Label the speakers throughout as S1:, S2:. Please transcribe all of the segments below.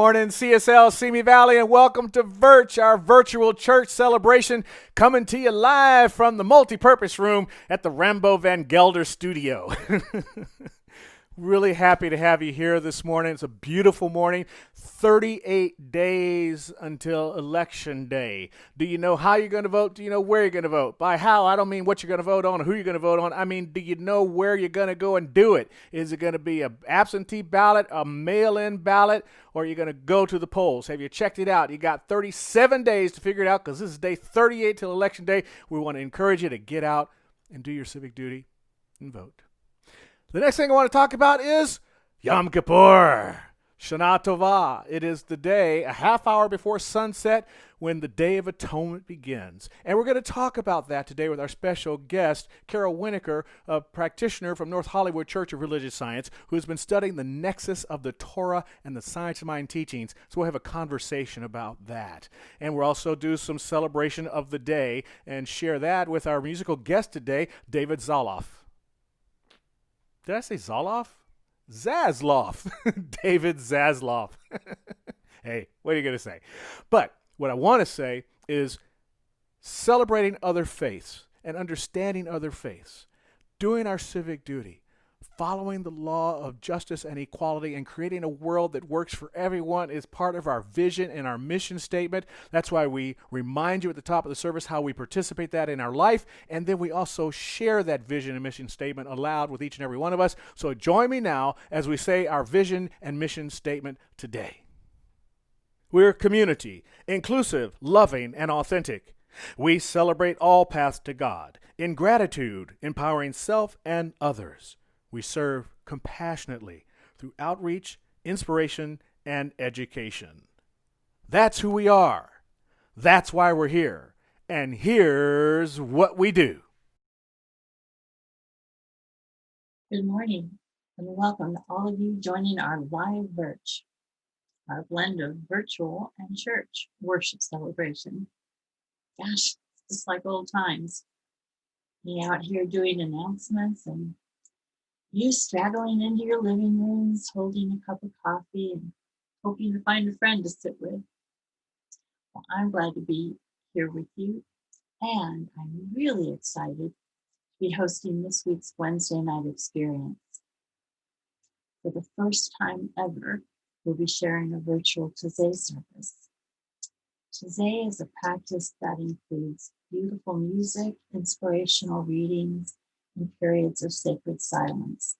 S1: morning, CSL, Simi Valley, and welcome to Virch, our virtual church celebration, coming to you live from the multi-purpose room at the Rambo Van Gelder studio. Really happy to have you here this morning. It's a beautiful morning. 38 days until Election Day. Do you know how you're going to vote? Do you know where you're going to vote? By how, I don't mean what you're going to vote on or who you're going to vote on. I mean, do you know where you're going to go and do it? Is it going to be an absentee ballot, a mail-in ballot, or are you going to go to the polls? Have you checked it out? You got 37 days to figure it out because this is day 38 till Election Day. We want to encourage you to get out and do your civic duty and vote. The next thing I want to talk about is Yum Kippur, Shana Tova. It is the day, a half hour before sunset, when the Day of Atonement begins. And we're going to talk about that today with our special guest, Carol Winicur, a practitioner from North Hollywood Church of Religious Science, who has been studying the nexus of the Torah and the Science of Mind teachings. So we'll have a conversation about that. And we'll also do some celebration of the day and share that with our musical guest today, David Zaloff. Did I say Zoloff? Zasloff. David Zasloff. Hey, what are you going to say? But what I want to say is celebrating other faiths and understanding other faiths, doing our civic duty, following the law of justice and equality, and creating a world that works for everyone is part of our vision and our mission statement. That's why we remind you at the top of the service how we participate that in our life, and then we also share that vision and mission statement aloud with each and every one of us. So join me now as we say our vision and mission statement today. We're a community, inclusive, loving, and authentic. We celebrate all paths to God, in gratitude, empowering self and others. We serve compassionately through outreach, inspiration, and education. That's who we are. That's why we're here. And here's what we do.
S2: Good morning, and welcome to all of you joining our live Virch, our blend of virtual and church worship celebration. Gosh, it's just like old times. Me out here doing announcements and you straggling into your living rooms, holding a cup of coffee and hoping to find a friend to sit with. Well, I'm glad to be here with you, and I'm really excited to be hosting this week's Wednesday night experience. For the first time ever, we'll be sharing a virtual Tazé service. Tazé is a practice that includes beautiful music, inspirational readings, and periods of sacred silence.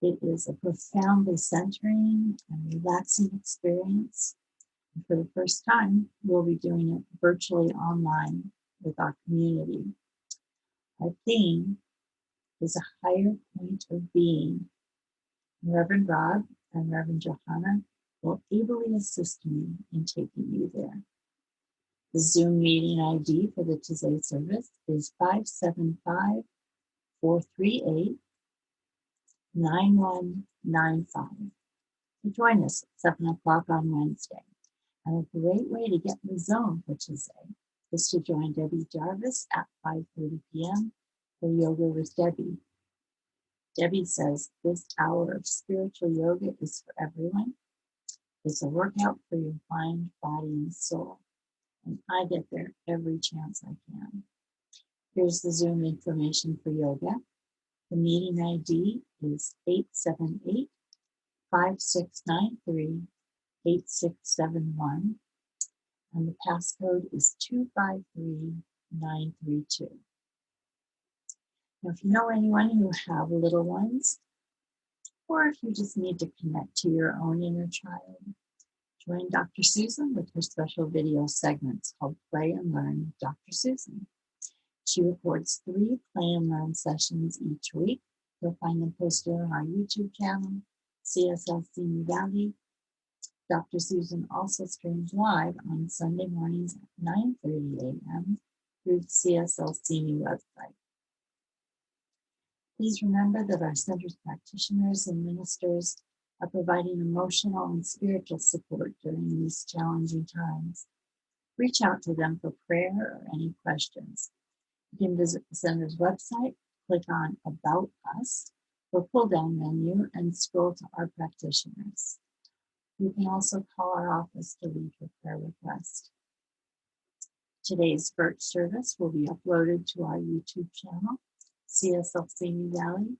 S2: It is a profoundly centering and relaxing experience. And for the first time, we'll be doing it virtually online with our community. Our theme is a higher point of being. Reverend Rob and Reverend Johanna will ably assist me in taking you there. The Zoom meeting ID for the Tazé service is 575-438-9195. So join us at 7 o'clock on Wednesday. And a great way to get in the zone for Tazé is to join Debbie Jarvis at 5:30 p.m. for Yoga with Debbie. Debbie says this hour of spiritual yoga is for everyone. It's a workout for your mind, body, and soul. And I get there every chance I can. Here's the Zoom information for yoga. The meeting ID is 878-5693-8671. And the passcode is 253932. Now, if you know anyone who have little ones, or if you just need to connect to your own inner child, join Dr. Susan with her special video segments called Play and Learn with Dr. Susan. She records 3 play and learn sessions each week. You'll find them posted on our YouTube channel, CSL Simi Valley. Dr. Susan also streams live on Sunday mornings at 9:30 a.m. through the CSL Simi website. Please remember that our center's practitioners and ministers are providing emotional and spiritual support during these challenging times. Reach out to them for prayer or any questions. You can visit the center's website, click on About Us, or pull down menu and scroll to our practitioners. You can also call our office to leave your prayer request. Today's Birch service will be uploaded to our YouTube channel, CSLC Valley,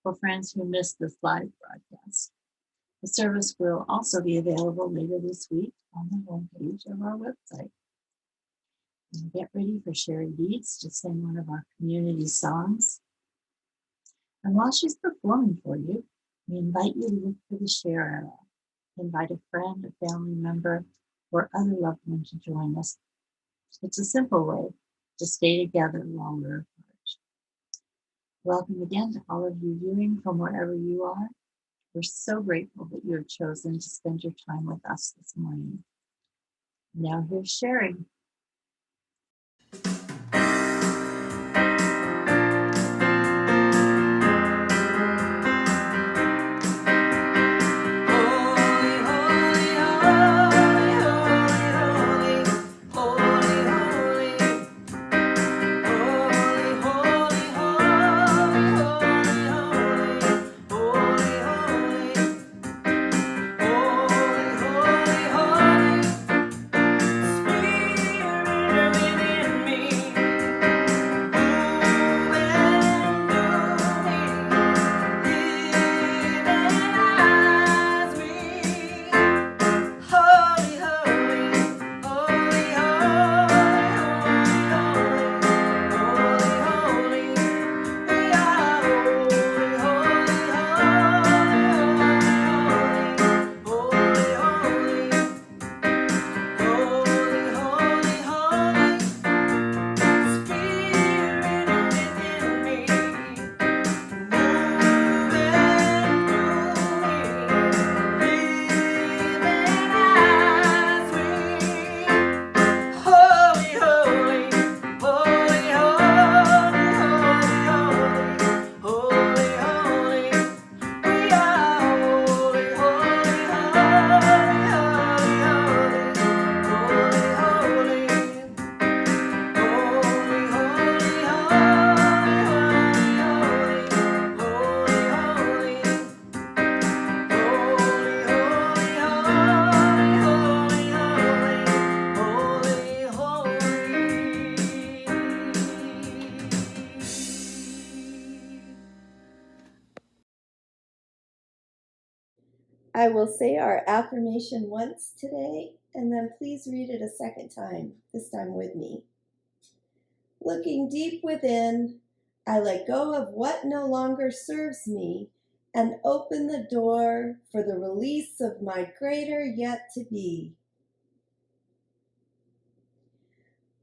S2: for friends who missed this live broadcast. The service will also be available later this week on the homepage of our website. And get ready for Sherry Deeds to sing one of our community songs. And while she's performing for you, we invite you to look for the share arrow. Invite a friend, a family member, or other loved one to join us. It's a simple way to stay together while we're apart. Welcome again to all of you viewing from wherever you are. We're so grateful that you have chosen to spend your time with us this morning. Now here's Sherry.
S3: I will say our affirmation once today, and then please read it a second time, this time with me. Looking deep within, I let go of what no longer serves me and open the door for the release of my greater yet to be.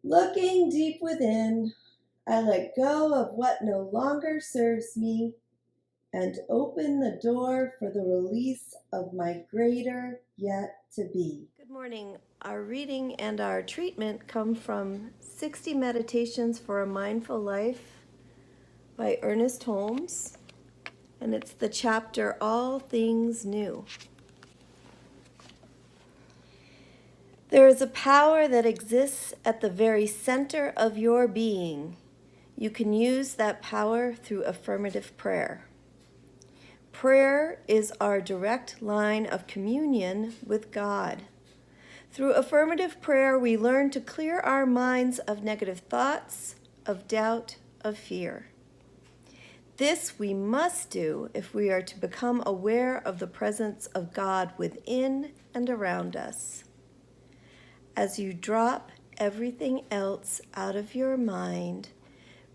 S3: Looking deep within, I let go of what no longer serves me and open the door for the release of my greater yet to be. Good morning. Our reading and our treatment come from 60 Meditations for a Mindful Life by Ernest Holmes, and it's the chapter All Things New. There is a power that exists at the very center of your being. You can use that power through affirmative prayer. Prayer is our direct line of communion with God. Through affirmative prayer, we learn to clear our minds of negative thoughts, of doubt, of fear. This we must do if we are to become aware of the presence of God within and around us. As you drop everything else out of your mind,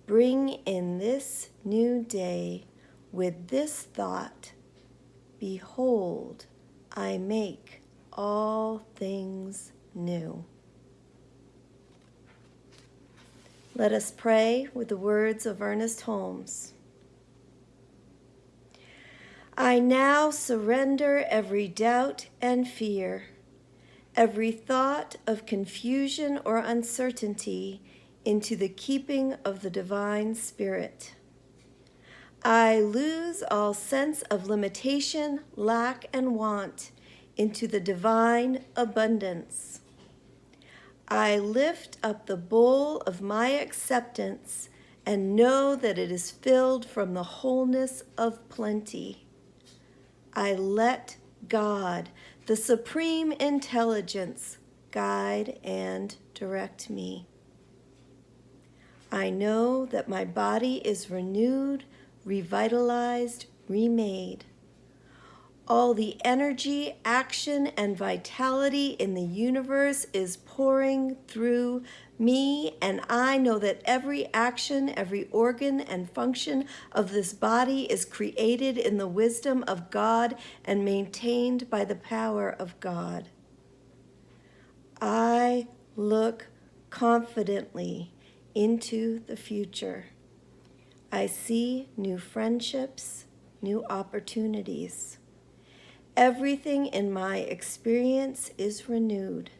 S3: bring in this new day with this thought: behold, I make all things new. Let us pray with the words of Ernest Holmes. I now surrender every doubt and fear, every thought of confusion or uncertainty into the keeping of the divine Spirit. I lose all sense of limitation, lack, and want into the divine abundance. I lift up the bowl of my acceptance and know that it is filled from the wholeness of plenty. I let God, the supreme intelligence, guide and direct me. I know that my body is renewed, revitalized, remade. All the energy, action, and vitality in the universe is pouring through me, and I know that every action, every organ and function of this body is created in the wisdom of God and maintained by the power of God. I look confidently into the future. I see new friendships, new opportunities. Everything in my experience is renewed.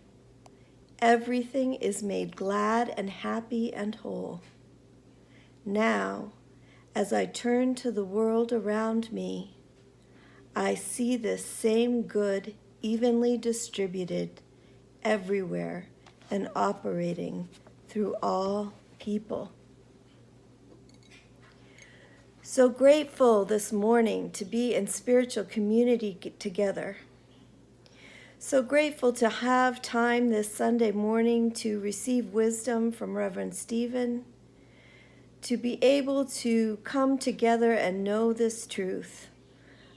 S3: Everything is made glad and happy and whole. Now, as I turn to the world around me, I see this same good evenly distributed everywhere and operating through all people. So grateful this morning to be in spiritual community together. So grateful to have time this Sunday morning to receive wisdom from Reverend Stephen, to be able to come together and know this truth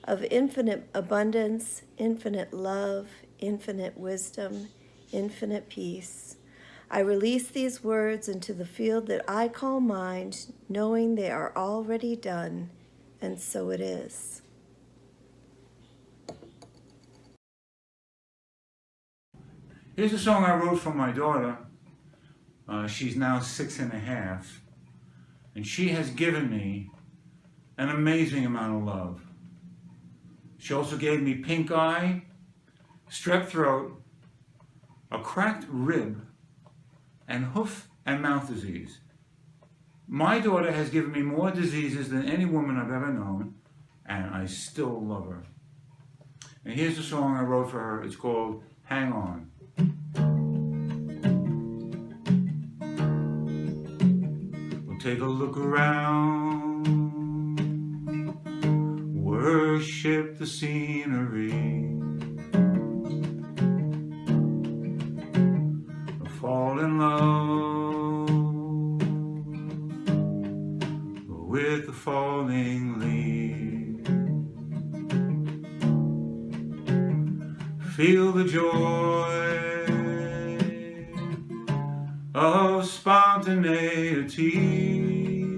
S3: of infinite abundance, infinite love, infinite wisdom, infinite peace. I release these words into the field that I call mind, knowing they are already done, and so it is.
S4: Here's a song I wrote for my daughter. She's now 6.5, and she has given me an amazing amount of love. She also gave me pink eye, strep throat, a cracked rib, and hoof and mouth disease. My daughter has given me more diseases than any woman I've ever known, and I still love her. And here's the song I wrote for her. It's called Hang On. We'll take a look around, worship the scenery, fall in love with the falling leaves. Feel the joy of spontaneity.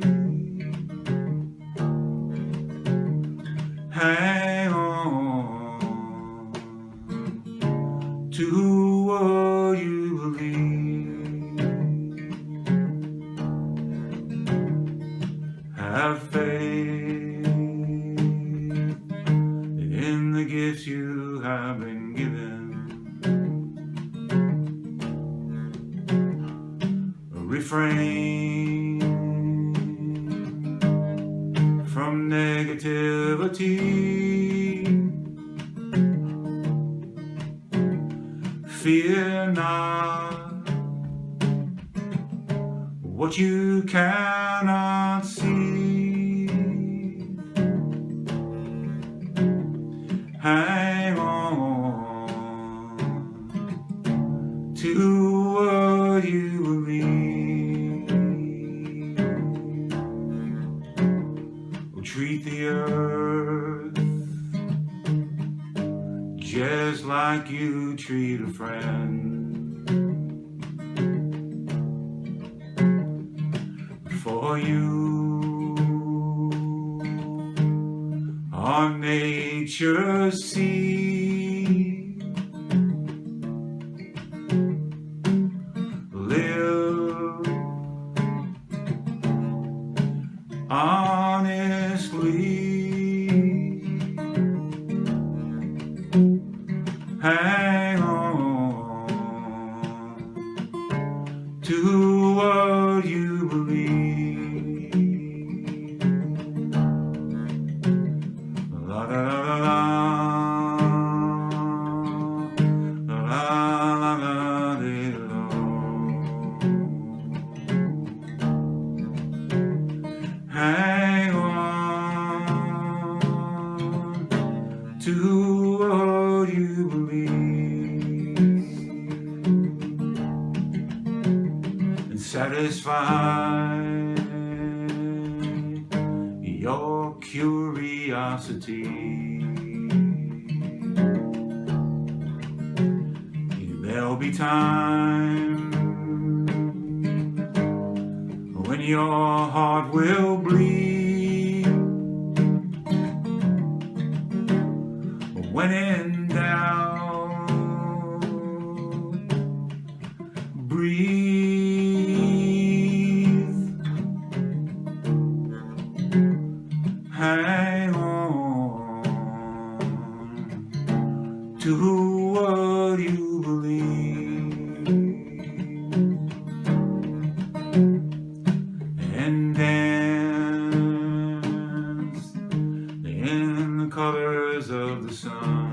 S4: Hang on to what you believe. Have faith in the gifts you have been given. Refrain from negativity. Fear not what you cannot see. Hang on to what you believe. We'll treat the earth just like you treat a friend. For you are nature's seed. Live honestly. Hang on to what you believe. La la la la la la la la la. Hang on to what you believe. satisfy your curiosity. There'll be time when your heart will bleed. When in doubt, breathe. Hang on to what you believe, and dance in the colors of the sun.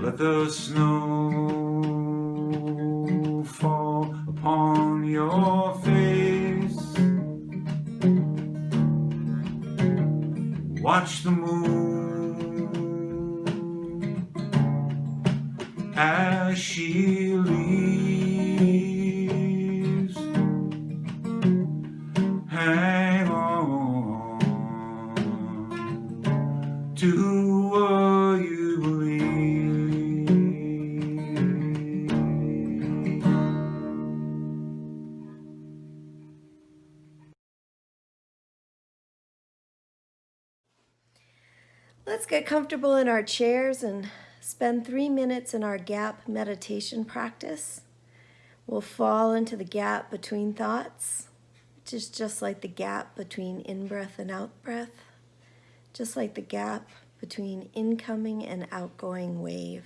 S4: Let the snow fall upon your face. Watch the moon as she leaves. Hang on to what you believe.
S3: Let's get comfortable in our chairs and spend 3 minutes in our gap meditation practice. We'll fall into the gap between thoughts, which is just like the gap between in-breath and out-breath, just like the gap between incoming and outgoing wave.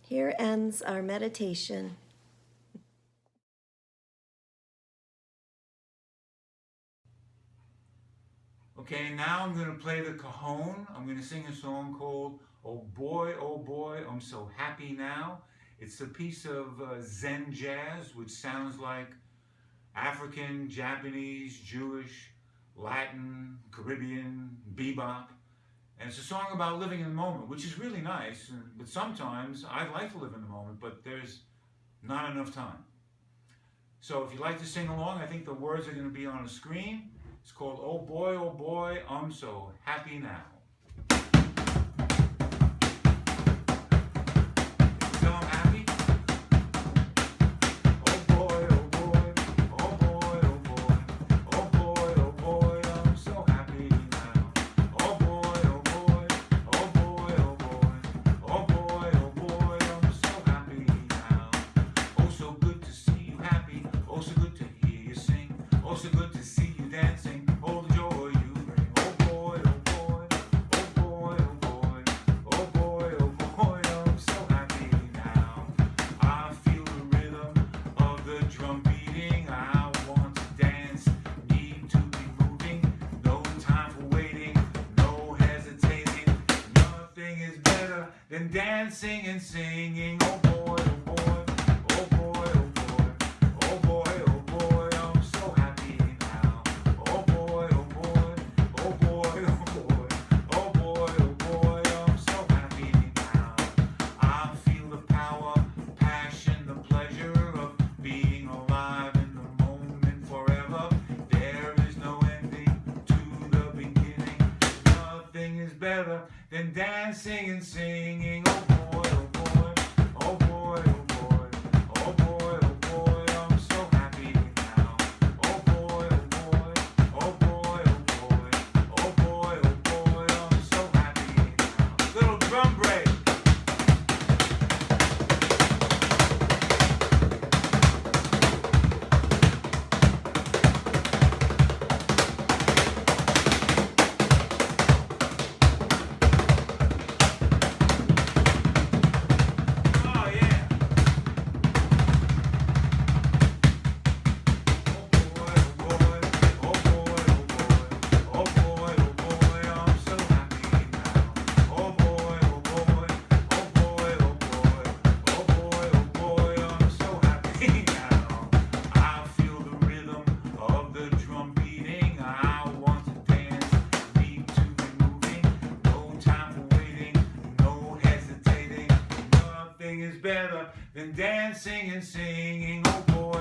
S3: Here ends our meditation.
S4: Okay, now I'm going to play the cajon. I'm going to sing a song called Oh Boy, I'm So Happy Now. It's a piece of Zen jazz, which sounds like African, Japanese, Jewish, Latin, Caribbean, bebop. And it's a song about living in the moment, which is really nice. But sometimes I'd like to live in the moment, but there's not enough time. So if you'd like to sing along, I think the words are going to be on the screen. It's called Oh Boy, I'm So Happy Now. Tell 'em happy. Oh boy, oh boy, oh boy, oh boy, oh boy, I'm so happy now. Oh boy, oh boy, oh boy, oh boy, oh boy, oh boy, I'm so happy now. Oh, so good to see you happy. Oh, so good to hear you sing. Oh, so good to see you dancing. Oh, the joy you bring. Oh boy, oh boy, oh boy, oh boy, oh boy, oh boy, I'm so happy now. I feel the rhythm of the drum beating. I want to dance, need to be moving. No time for waiting, no hesitating. Nothing is better than dancing and singing. Oh boy, oh boy, oh boy, oh boy, oh boy, oh boy, I'm so happy now. Oh boy, oh boy, oh boy, oh boy, oh boy, oh boy, I'm so happy now. I feel the power, passion, the pleasure of being alive in the moment forever. There is no ending to the beginning. Nothing is better than dancing and singing. Oh boy, oh boy, oh boy, oh boy, oh boy, oh boy, I'm so happy now. Oh boy, oh boy, oh boy, oh boy, oh boy, oh boy, I'm so happy now. Little drum break. Oh yeah. Is better than dancing and singing. Oh boy,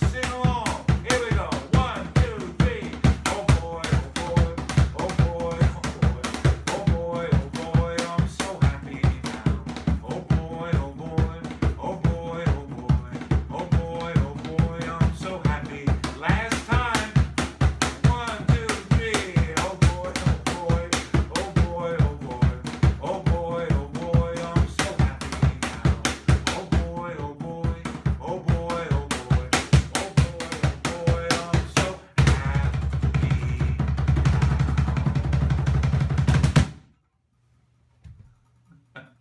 S4: sing along. Here we go. 1, 2, 3. Oh boy, oh boy, oh boy, oh boy, oh boy, oh boy, I'm so happy now. Oh boy, oh boy, oh boy, oh boy, oh boy, oh boy, I'm so happy. Last time. 1, 2, 3. Oh boy, oh boy, oh boy, oh boy, oh boy, oh boy, I'm so happy now. Oh boy, oh boy, oh boy, oh boy, oh boy, oh boy, I'm so happy now.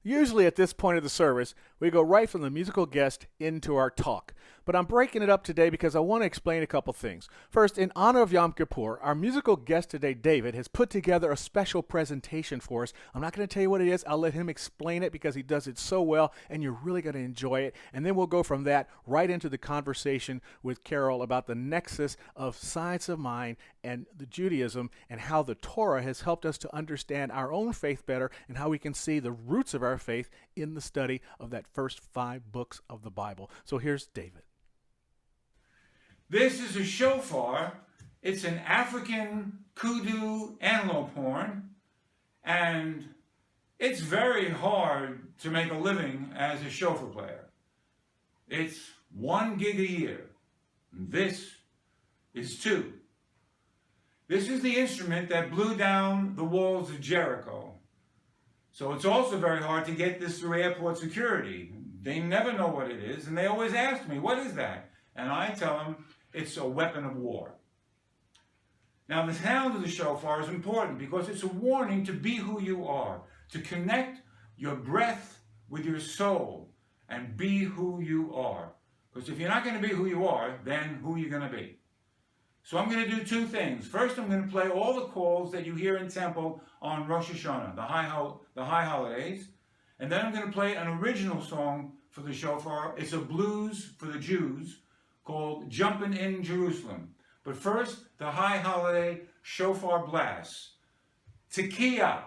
S1: Usually at this point of the service, we go right from the musical guest into our talk. But I'm breaking it up today because I want to explain a couple things. First, in honor of Yum Kippur, our musical guest today, David, has put together a special presentation for us. I'm not going to tell you what it is. I'll let him explain it because he does it so well, and you're really going to enjoy it. And then we'll go from that right into the conversation with Carol about the nexus of science of mind and the Judaism and how the Torah has helped us to understand our own faith better and how we can see the roots of our faith in the study of that first 5 books of the Bible. So here's David.
S4: This is a shofar. It's an African kudu antelope horn, and it's very hard to make a living as a shofar player. It's 1 gig a year. This is 2. This is the instrument that blew down the walls of Jericho. So it's also very hard to get this through airport security. They never know what it is, and they always ask me, what is that? And I tell them, it's a weapon of war. Now, the sound of the shofar is important because it's a warning to be who you are, to connect your breath with your soul and be who you are. Because if you're not going to be who you are, then who are you going to be? So I'm going to do two things. First, I'm going to play all the calls that you hear in temple on Rosh Hashanah, the high holidays. And then I'm going to play an original song for the shofar. It's a blues for the Jews called Jumpin' in Jerusalem. But first, the high holiday shofar blast. Tekiah.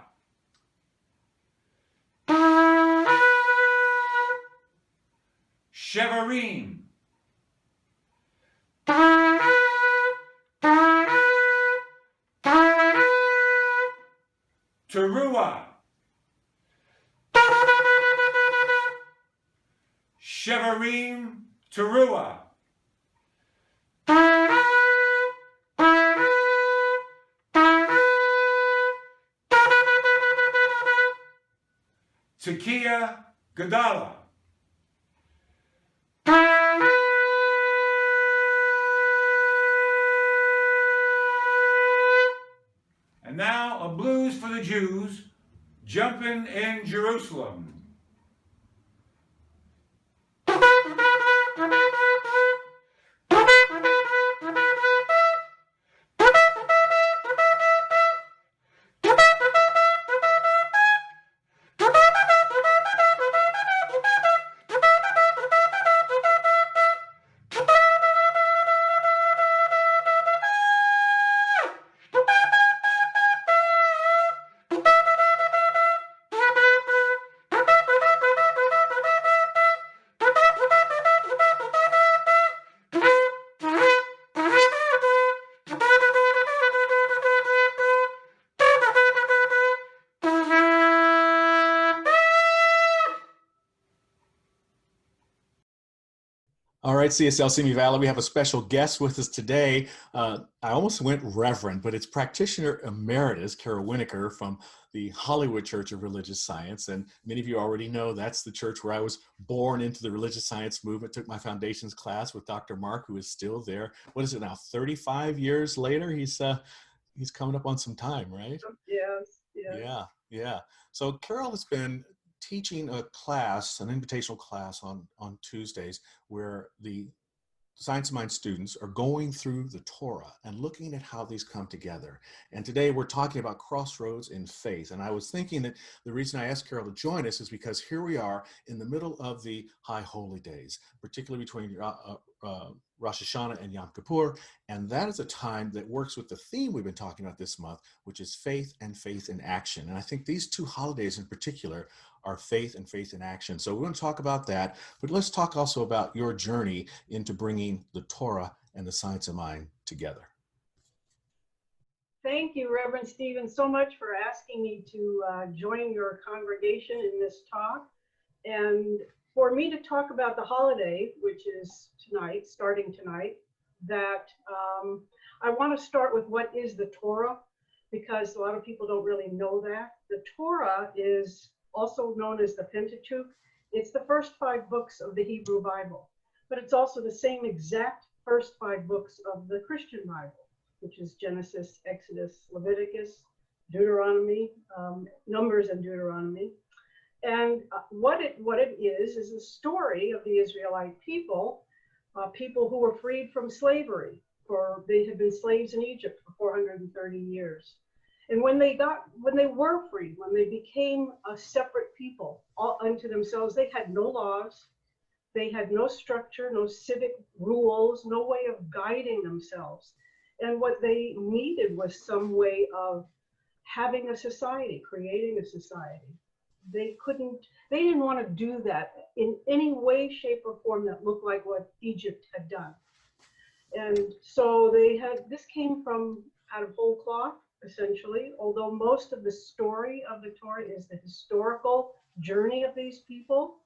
S4: Shevarim. Teruah. Shevarim, Teruah. Tekiah, Gadala. And now a blues for the Jews, Jumpin' in Jerusalem.
S1: All right, CSL Simi Valley, we have a special guest with us today. I almost went reverend, but it's Practitioner Emeritus, Kara Winicur from the Hollywood Church of Religious Science. And many of you already know that's the church where I was born into the religious science movement, took my foundations class with Dr. Mark, who is still there. What is it now, 35 years later? He's coming up on some time, right?
S5: Yes, yes.
S1: Yeah. So Carol has been teaching a class, an invitational class on Tuesdays, where the Science of Mind students are going through the Torah and looking at how these come together. And today we're talking about Crossroads in faith. And I was thinking that the reason I asked Carol to join us is because here we are in the middle of the High Holy Days, particularly between Rosh Hashanah and Yum Kippur. And that is a time that works with the theme we've been talking about this month, which is faith and faith in action. And I think these two holidays in particular are faith and faith in action. So we're going to talk about that, but let's talk also about your journey into bringing the Torah and the Science of Mind together.
S5: Thank you, Reverend Stephen, so much for asking me to join your congregation in this talk. And for me to talk about the holiday, which is tonight, starting tonight, that I want to start with what is the Torah, because a lot of people don't really know that. The Torah is also known as the Pentateuch. It's the first 5 books of the Hebrew Bible, but it's also the same exact first 5 books of the Christian Bible, which is Genesis, Exodus, Leviticus, Deuteronomy, Numbers and Deuteronomy. And what it is a story of the Israelite people, people who were freed from slavery. They had been slaves in Egypt for 430 years. And when they were freed, when they became a separate people all unto themselves, they had no laws, they had no structure, no civic rules, no way of guiding themselves. And what they needed was some way of having a society, creating a society. They didn't want to do that in any way, shape, or form that looked like what Egypt had done. And so this came from out of whole cloth, essentially, although most of the story of the Torah is the historical journey of these people.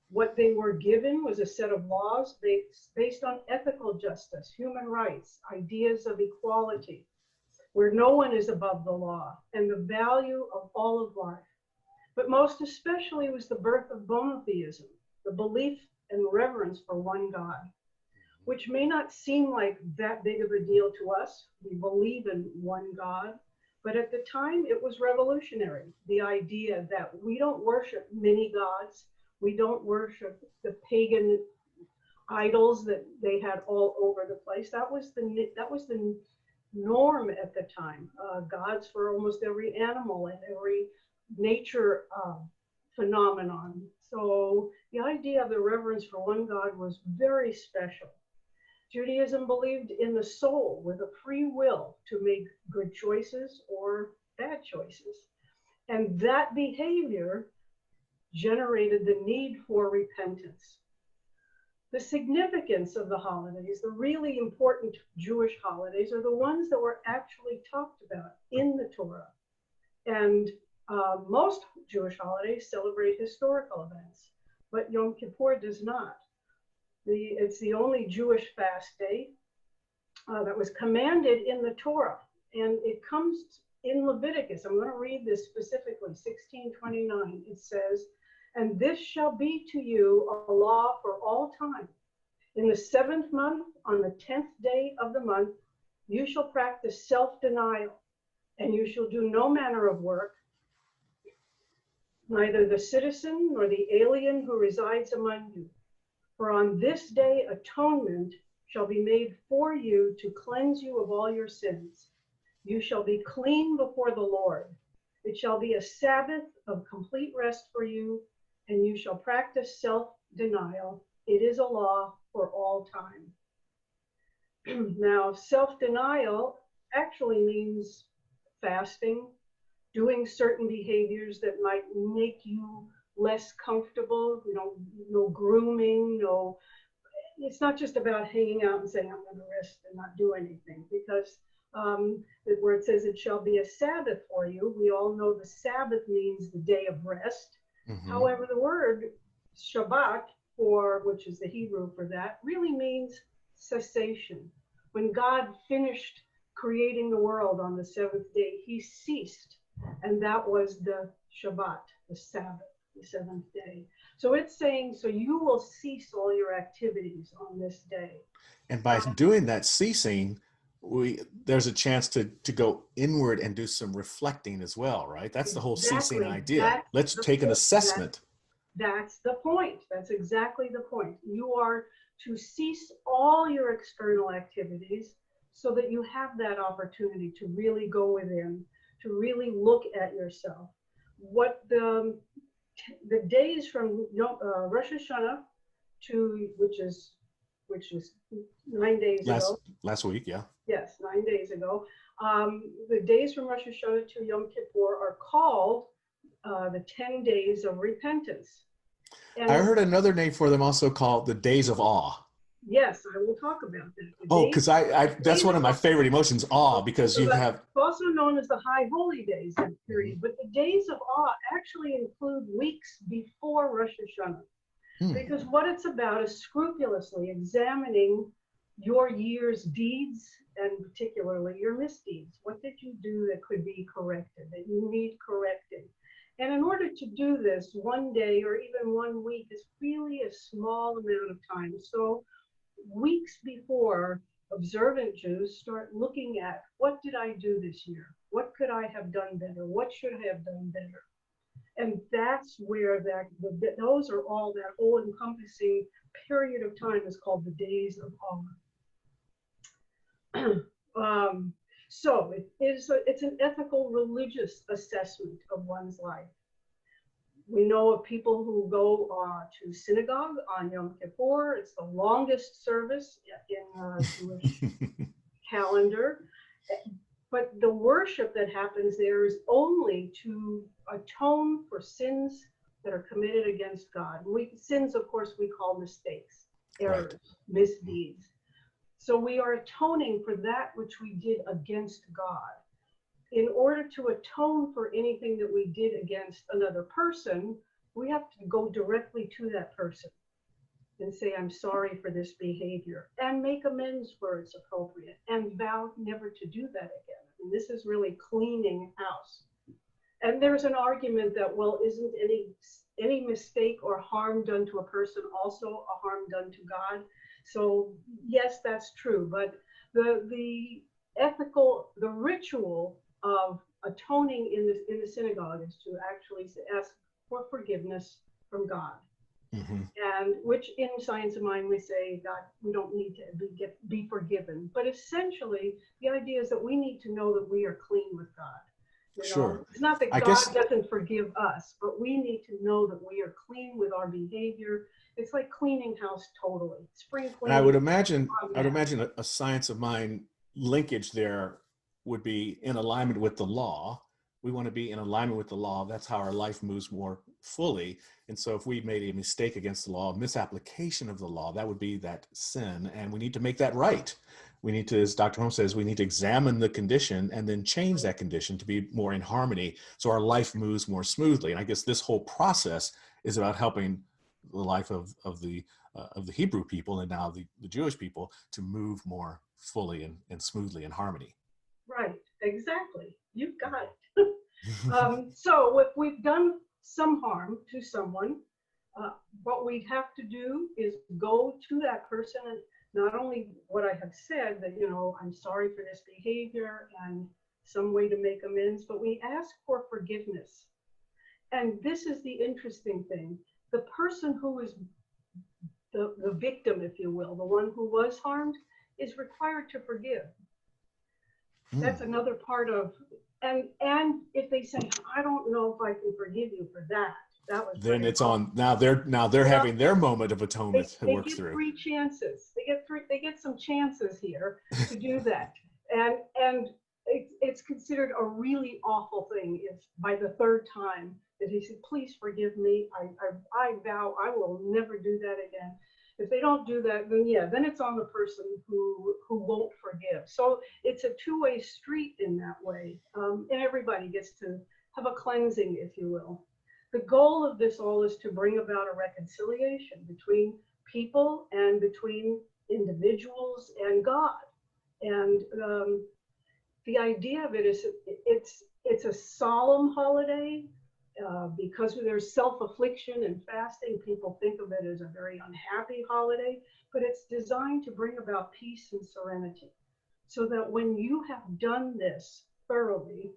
S5: What they were given was a set of laws based on ethical justice, human rights, ideas of equality, where no one is above the law, and the value of all of life. But most especially was the birth of monotheism, the belief and reverence for one God, which may not seem like that big of a deal to us. We believe in one God, But at the time, it was revolutionary. The idea that we don't worship many gods, we don't worship the pagan idols that they had all over the place. That was the norm at the time. Gods for almost every animal and every nature phenomenon. So the idea of the reverence for one God was very special. Judaism believed in the soul with a free will to make good choices or bad choices. And that behavior generated the need for repentance. The significance of the holidays, the really important Jewish holidays, are the ones that were actually talked about in the Torah. And most Jewish holidays celebrate historical events, but Yom Kippur does not. It's the only Jewish fast day that was commanded in the Torah, and it comes in Leviticus. I'm going to read this specifically, 16:29. It says, "And this shall be to you a law for all time. In the 7th month, on the 10th day of the month, you shall practice self-denial, and you shall do no manner of work, neither the citizen nor the alien who resides among you. For on this day atonement shall be made for you to cleanse you of all your sins. You shall be clean before the Lord. It shall be a Sabbath of complete rest for you, and you shall practice self-denial. It is a law for all time." Now, self-denial actually means fasting, doing certain behaviors that might make you less comfortable, no grooming, it's not just about hanging out and saying, I'm going to rest and not do anything, because where it says it shall be a Sabbath for you, we all know the Sabbath means the day of rest. Mm-hmm. However, the word Shabbat, which is the Hebrew for that, really means cessation. When God finished creating the world on the 7th day, he ceased, and that was the Shabbat, the Sabbath, the 7th day. So it's saying, so you will cease all your activities on this day.
S1: And by doing that ceasing, there's a chance to go inward and do some reflecting as well, right? That's the whole ceasing idea. Let's take an assessment.
S5: That's the point. That's exactly the point. You are to cease all your external activities so that you have that opportunity to really go within, to really look at yourself. What the days from Rosh Hashanah to which is 9 days ago.
S1: Last week, yeah.
S5: Yes, 9 days ago. The days from Rosh Hashanah to Yum Kippur are called the 10 days of repentance. And
S1: I heard another name for them also called the days of awe.
S5: Yes, I will talk about that.
S1: Because that's one of my favorite emotions, awe, because you have...
S5: It's also known as the High Holy Days, that period. But the days of awe actually include weeks before Rosh Hashanah. Because what it's about is scrupulously examining your year's deeds and particularly your misdeeds. What did you do that could be corrected, that you need correcting? And in order to do this, 1 day or even 1 week is really a small amount of time. So weeks before, observant Jews start looking at, what did I do this year? What could I have done better? What should I have done better? And that's where those are all, that whole encompassing period of time is called the days of awe. So it's an ethical religious assessment of one's life. We know of people who go to synagogue on Yom Kippur. It's the longest service in the Jewish calendar. But the worship that happens there is only to atone for sins that are committed against God. Sins, of course, we call mistakes, errors, misdeeds. So we are atoning for that which we did against God. In order to atone for anything that we did against another person, we have to go directly to that person and say, I'm sorry for this behavior, and make amends where it's appropriate, and vow never to do that again. And this is really cleaning house. And there's an argument that, well, isn't any mistake or harm done to a person also a harm done to God? So yes, that's true. But the ritual of atoning in the synagogue is to actually ask for forgiveness from God.
S1: Mm-hmm.
S5: And which in Science of Mind we say, God, we don't need to be forgiven. But essentially, the idea is that we need to know that we are clean with God. You know,
S1: Sure.
S5: it's not that
S1: I
S5: God
S1: guess
S5: doesn't forgive us, but we need to know that we are clean with our behavior. It's like cleaning house totally. Spring cleaning.
S1: And I would imagine
S5: automatic.
S1: a Science of Mind linkage there would be in alignment with the law. We want to be in alignment with the law. That's how our life moves more fully. And so if we made a mistake against the law, misapplication of the law, that would be that sin. And we need to make that right. We need to, as Dr. Holmes says, we need to examine the condition and then change that condition to be more in harmony so our life moves more smoothly. And I guess this whole process is about helping the life of the Hebrew people and now the Jewish people to move more fully and smoothly in harmony.
S5: Right, exactly. You've got it. So if we've done some harm to someone, what we have to do is go to that person and not only what I have said, that, you know, I'm sorry for this behavior and some way to make amends, but we ask for forgiveness. And this is the interesting thing. The person who is the victim, if you will, the one who was harmed, is required to forgive. That's another part of, and if they say, I don't know if I can forgive you for that, that was
S1: then it's
S5: wrong.
S1: on. Now they're having their moment of atonement to work
S5: They get
S1: through.
S5: 3 chances. They get some chances here to do that, and it's considered a really awful thing if by the 3rd time that he said, please forgive me. I vow I will never do that again. If they don't do that, then it's on the person who won't forgive. So it's a 2-way street in that way, and everybody gets to have a cleansing, if you will. The goal of this all is to bring about a reconciliation between people and between individuals and God. And the idea of it is it's a solemn holiday. Because there's self-affliction and fasting, people think of it as a very unhappy holiday, but it's designed to bring about peace and serenity. So that when you have done this thoroughly,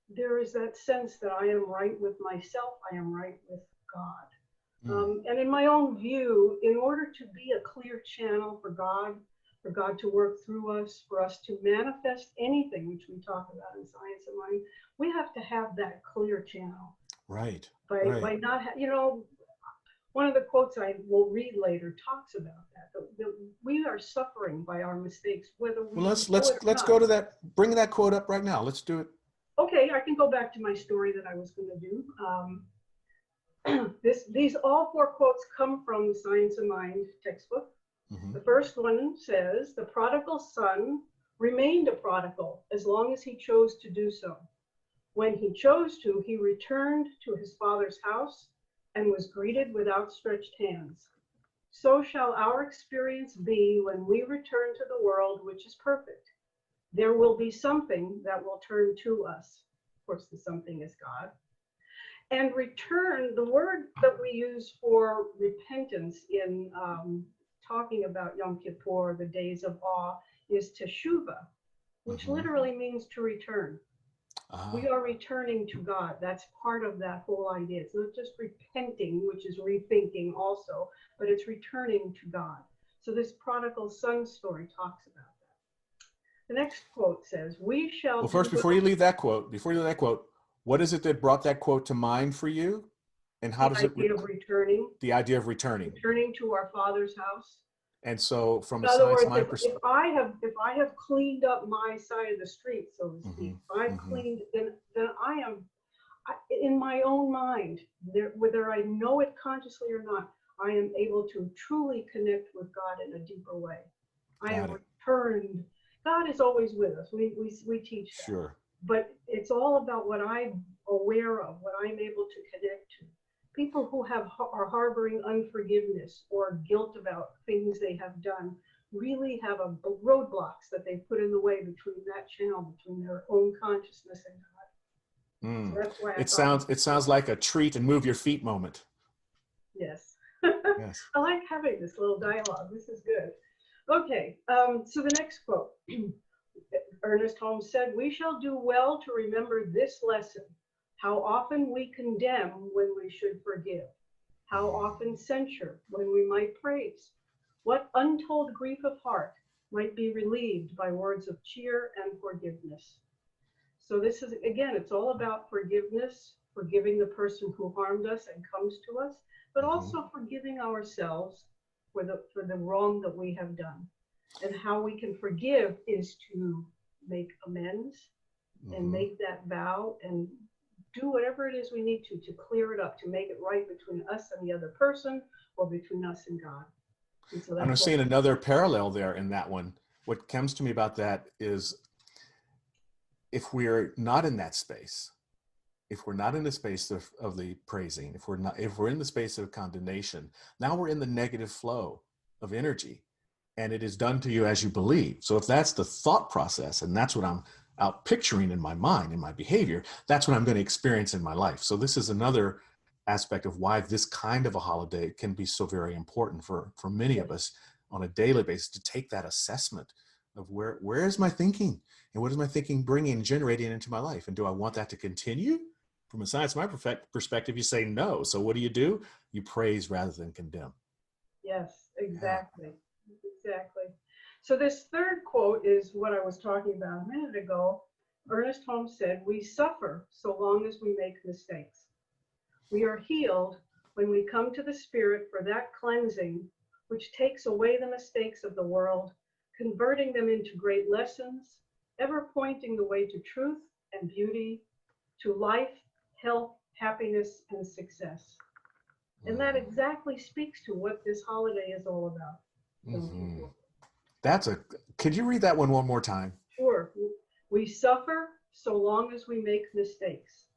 S5: there is that sense that I am right with myself, I am right with God. And in my own view, in order to be a clear channel for God to work through us, for us to manifest anything, which we talk about in Science of Mind, we have to have that clear channel.
S1: Right.
S5: By not, you know, one of the quotes I will read later talks about that we are suffering by our mistakes, whether we.
S1: Well, let's go to that. Bring that quote up right now. Let's do it.
S5: Okay, I can go back to my story that I was going to do. These all 4 quotes come from the Science of Mind textbook.
S1: Mm-hmm.
S5: The first one says, the prodigal son remained a prodigal as long as he chose to do so. When he chose to, he returned to his father's house and was greeted with outstretched hands. So shall our experience be when we return to the world which is perfect. There will be something that will turn to us. Of course, the something is God. And return, the word that we use for repentance in talking about Yum Kippur, the days of awe, is teshuvah, which literally means to return. We are returning to God. That's part of that whole idea. It's not just repenting, which is rethinking also, but it's returning to God. So this prodigal son story talks about that. The next quote says, we shall.
S1: Well, first, before you leave that quote, what is it that brought that quote to mind for you? And how does it?
S5: The idea of returning.
S1: The idea of returning.
S5: Returning to our Father's house.
S1: And so, from
S5: in
S1: a
S5: other
S1: Science
S5: words,
S1: Mind perspective,
S5: if I have cleaned up my side of the street, so to speak, if I've cleaned, then I am in my own mind, whether I know it consciously or not, I am able to truly connect with God in a deeper way. I have returned. God is always with us. We teach that.
S1: Sure.
S5: But it's all about what I'm aware of, what I'm able to connect to. People who are harboring unforgiveness or guilt about things they have done really have roadblocks that they put in the way between that channel, between their own consciousness and God. So that's why
S1: it sounds like a treat and move your feet moment.
S5: Yes.
S1: Yes.
S5: I like having this little dialogue. This is good. Okay. So the next quote. Ernest Holmes said, "We shall do well to remember this lesson, how often we condemn when we should forgive, how often censure when we might praise, what untold grief of heart might be relieved by words of cheer and forgiveness." So this is, again, it's all about forgiveness, forgiving the person who harmed us and comes to us, but also forgiving ourselves for the wrong that we have done. And how we can forgive is to make amends and make that vow and do whatever it is we need to clear it up, to make it right between us and the other person or between us and God. And so
S1: I'm
S5: that's
S1: seeing another parallel there in that one. What comes to me about that is, if we're not in that space, if we're not in the space of the praising, if we're in the space of condemnation, now we're in the negative flow of energy, and it is done to you as you believe. So if that's the thought process, and that's what I'm out picturing in my mind, in my behavior, that's what I'm going to experience in my life. So this is another aspect of why this kind of a holiday can be so very important for many of us on a daily basis, to take that assessment of where is my thinking, and what is my thinking bringing, generating into my life, and do I want that to continue? From a science, my perspective, you say no. So what do? You praise rather than condemn.
S5: Yes, exactly. Exactly. So this third quote is what I was talking about a minute ago. Ernest Holmes said, "We suffer so long as we make mistakes. We are healed when we come to the Spirit for that cleansing which takes away the mistakes of the world, converting them into great lessons, ever pointing the way to truth and beauty, to life, health, happiness, and success." And that exactly speaks to what this holiday is all about.
S1: Could you read that one more time?
S5: Sure. We suffer so long as we make mistakes.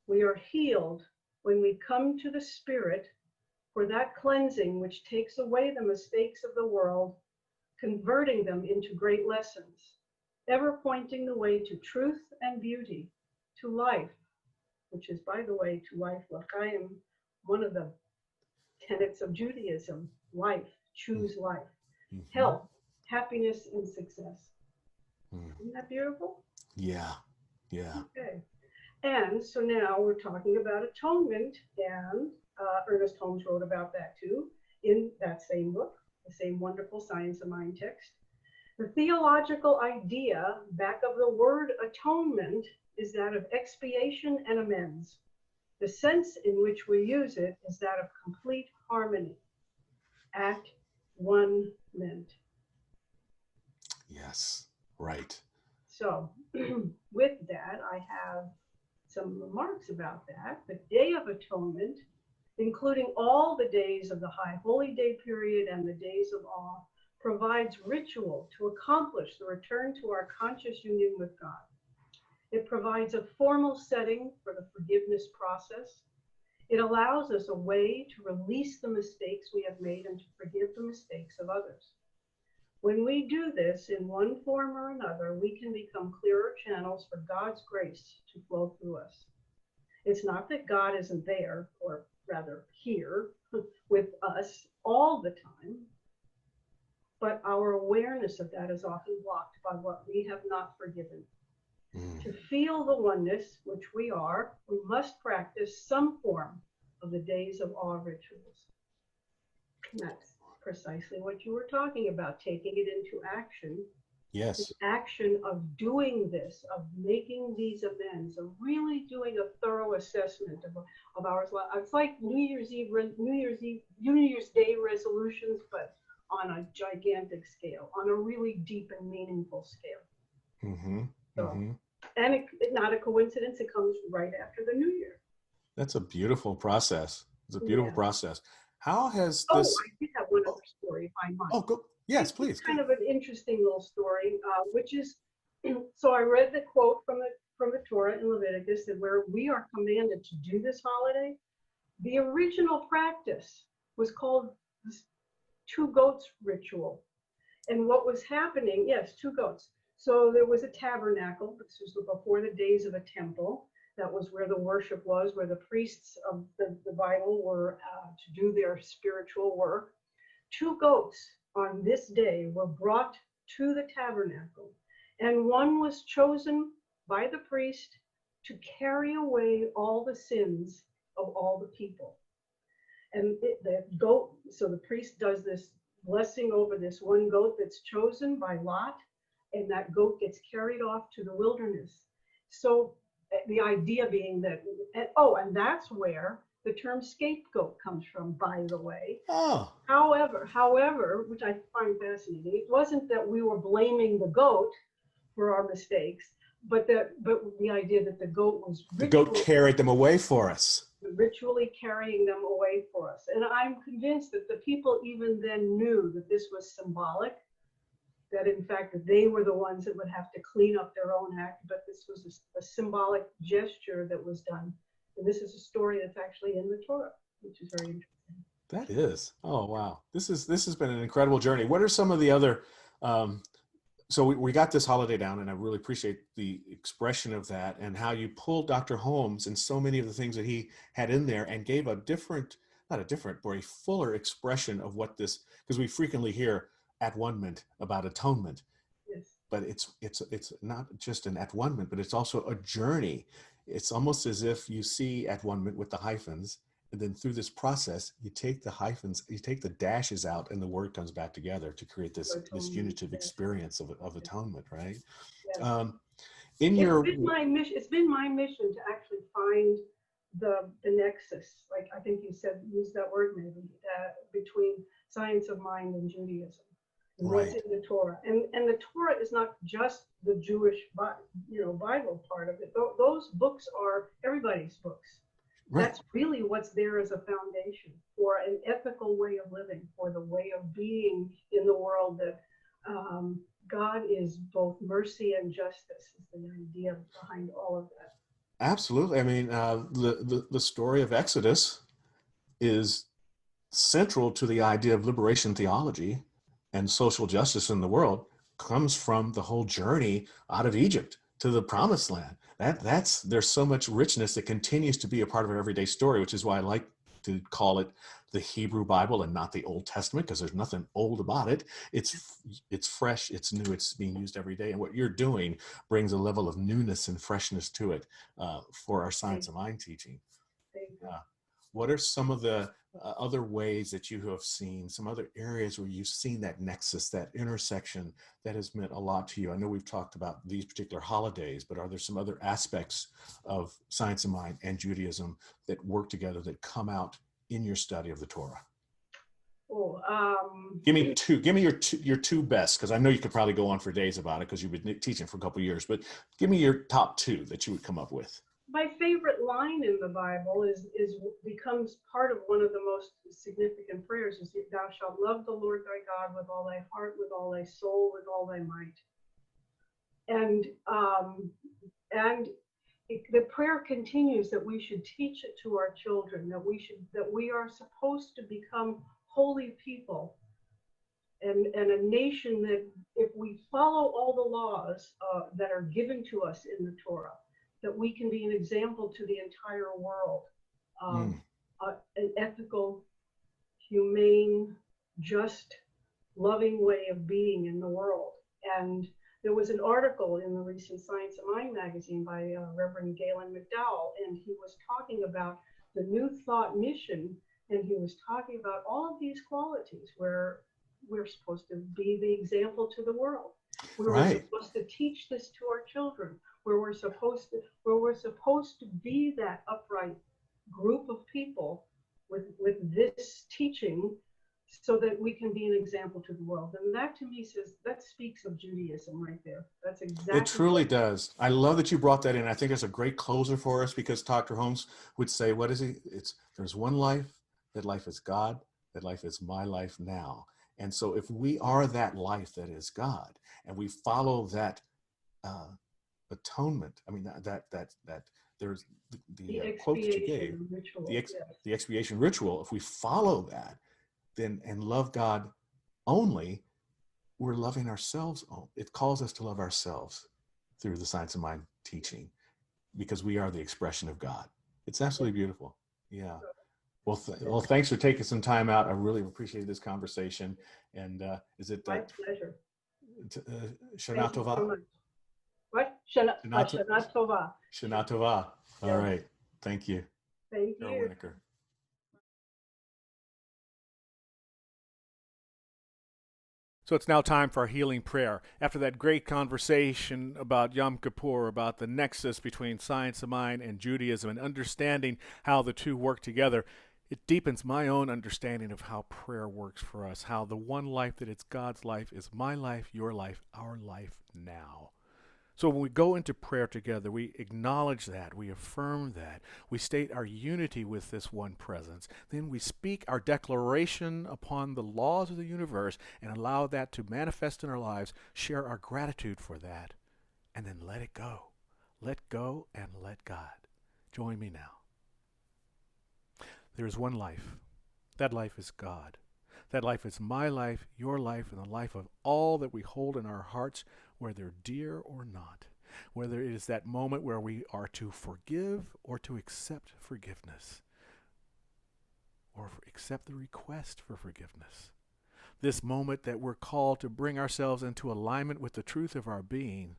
S5: We are healed when we come to the Spirit for that cleansing which takes away the mistakes of the world, converting them into great lessons, ever pointing the way to truth and beauty, to life, which is, by the way, to life, l'chaim, one of the tenets of Judaism, life, choose life, health, happiness, and success. Isn't that beautiful?
S1: Yeah.
S5: Okay. And so now we're talking about atonement, and Ernest Holmes wrote about that too in that same book, the same wonderful Science of Mind text. The theological idea back of the word atonement is that of expiation and amends. The sense in which we use it is that of complete harmony, at one ment.
S1: Yes, right.
S5: So with that, I have some remarks about that. The Day of Atonement, including all the days of the High Holy Day period and the days of awe, provides ritual to accomplish the return to our conscious union with God. It provides a formal setting for the forgiveness process. It allows us a way to release the mistakes we have made and to forgive the mistakes of others. When we do this in one form or another, we can become clearer channels for God's grace to flow through us. It's not that God isn't there, or rather here, with us all the time, but our awareness of that is often blocked by what we have not forgiven. To feel the oneness, which we are, we must practice some form of the days of awe rituals. And that's precisely what you were talking about, taking it into action.
S1: Yes.
S5: The action of doing this, of making these amends, of really doing a thorough assessment of our life. It's like New Year's Day resolutions, but on a gigantic scale, on a really deep and meaningful scale. And it's not a coincidence, it comes right after the New Year.
S1: That's a beautiful process. It's a beautiful process. How has
S5: Oh,
S1: this?
S5: I did have one other story, if I might.
S1: Oh, go. Yes, please.
S5: It's kind of an interesting little story, which is, so I read the quote from the Torah in Leviticus that where we are commanded to do this holiday. The original practice was called this two goats ritual. And what was happening, yes, two goats. So there was a tabernacle. This was before the days of a temple. That was where the worship was, where the priests of the Bible were to do their spiritual work. Two goats on this day were brought to the tabernacle, And one was chosen by the priest to carry away all the sins of all the people. And the goat, so the priest does this blessing over this one goat that's chosen by lot, and that goat gets carried off to the wilderness. So the idea being that, and that's where the term scapegoat comes from, by the way.
S1: Oh.
S5: However, which I find fascinating, it wasn't that we were blaming the goat for our mistakes, but the idea that the goat was
S1: The goat carried them away for us.
S5: Ritually carrying them away for us. And I'm convinced that the people even then knew that this was symbolic, that in fact they were the ones that would have to clean up their own act, but this was a symbolic gesture that was done. And this is a story that's actually in the Torah, which is very interesting.
S1: That is. Oh, wow. This has been an incredible journey. What are some of the other, so we got this holiday down, and I really appreciate the expression of that and how you pulled Dr. Holmes and so many of the things that he had in there and gave a different, not a different, but a fuller expression of what this, because we frequently hear at-one-ment about atonement.
S5: Yes.
S1: But it's not just an at-one-ment, but it's also a journey. It's almost as if you see at-one-ment with the hyphens, and then through this process, you take the hyphens, you take the dashes out, and the word comes back together to create this unitive experience of atonement, right?
S5: Yes.
S1: It's
S5: been my mission to actually find the nexus, like I think you said, use that word maybe, between science of mind and Judaism. And what's in the Torah, and the Torah is not just the Jewish, Bible part of it. Those books are everybody's books. Right. That's really what's there as a foundation for an ethical way of living, for the way of being in the world. That God is both mercy and justice is the idea behind all of that.
S1: Absolutely. I mean, the story of Exodus is central to the idea of liberation theology and social justice in the world. Comes from the whole journey out of Egypt to the promised land. There's so much richness that continues to be a part of our everyday story, which is why I like to call it the Hebrew Bible and not the Old Testament, because there's nothing old about it. It's fresh, it's new, it's being used every day. And what you're doing brings a level of newness and freshness to it for our science of mind teaching. What are some of the other ways that you have seen, some other areas where you've seen that nexus, that intersection that has meant a lot to you? I know we've talked about these particular holidays, but are there some other aspects of science of mind and Judaism that work together that come out in your study of the Torah? Give me two. Give me your two best, because I know you could probably go on for days about it because you've been teaching for a couple of years, but give me your top two that you would come up with.
S5: My favorite line in the Bible becomes part of one of the most significant prayers, is thou shalt love the Lord thy God with all thy heart, with all thy soul, with all thy might. And the prayer continues that we should teach it to our children, that we are supposed to become holy people and a nation that, if we follow all the laws that are given to us in the Torah, that we can be an example to the entire world, an ethical, humane, just, loving way of being in the world. And there was an article in the recent Science of Mind magazine by Reverend Galen McDowell, and he was talking about the New Thought mission, and he was talking about all of these qualities where we're supposed to be the example to the world. We're supposed to teach this to our children, where we're supposed to be that upright group of people with this teaching, so that we can be an example to the world. And that, to me, that speaks of Judaism right there. That's exactly.
S1: It truly does. I love that you brought that in. I think it's a great closer for us, because Dr. Holmes would say, what is he? There's one life. That life is God. That life is my life now. And so if we are that life that is God, and we follow that atonement, I mean, that there's the quote that you gave, ritual, the expiation ritual, if we follow that, then and love God only, we're loving ourselves. It calls us to love ourselves through the Science of Mind teaching, because we are the expression of God. It's absolutely beautiful. Yeah. Well, thanks for taking some time out. I really appreciate this conversation. And is it
S5: my pleasure?
S1: Shana Tova?
S5: Shana Tova.
S1: Shana Tova. All
S5: Yes.
S1: right. Thank you,
S5: Thank
S1: Carol
S5: you.
S1: Winicur. So it's now time for our healing prayer. After that great conversation about Yum Kippur, about the nexus between science of mind and Judaism, and understanding how the two work together, it deepens my own understanding of how prayer works for us, how the one life that it's God's life is my life, your life, our life now. So when we go into prayer together, we acknowledge that, we affirm that, we state our unity with this one presence. Then we speak our declaration upon the laws of the universe and allow that to manifest in our lives, share our gratitude for that, and then let it go. Let go and let God. Join me now. There is one life. That life is God. That life is my life, your life, and the life of all that we hold in our hearts, whether dear or not. Whether it is that moment where we are to forgive or to accept forgiveness, or accept the request for forgiveness. This moment that we're called to bring ourselves into alignment with the truth of our being,